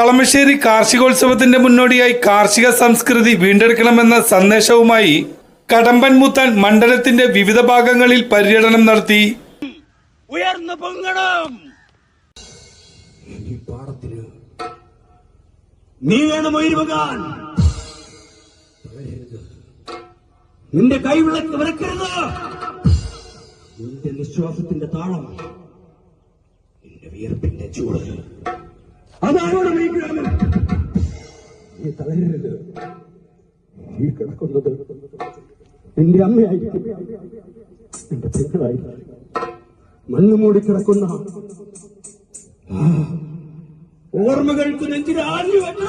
കളമശ്ശേരി കാർഷികോത്സവത്തിന്റെ മുന്നോടിയായി കാർഷിക സംസ്കൃതി വീണ്ടെടുക്കണമെന്ന സന്ദേശവുമായി കടമ്പൻ മുത്താൻ മണ്ഡലത്തിന്റെ വിവിധ ഭാഗങ്ങളിൽ പര്യടനം നടത്തി. ഉയർന്നു പൊങ്ങണം, ഈ പാടത്തിന് നീ വേണം ഉയരുവാൻ. നിന്റെ കൈവിളക്ക് വിറക്കരുത്. നിന്റെ നിശ്വാസത്തിന്റെ താളം, നിന്റെ വിയർപ്പിന്റെ ചൂട് അതാരോട് നീക്കണം. നീ തളരരുത്. ഈ കിടക്കുന്നത് നിന്റെ അമ്മയായിരിക്കും, നിന്റെ പെങ്ങളായിരിക്കും. മണ്ണ് മൂടി കിടക്കുന്ന ഓർമ്മകൾക്ക് നെഞ്ചിൽ ആഞ്ഞു വെട്ട.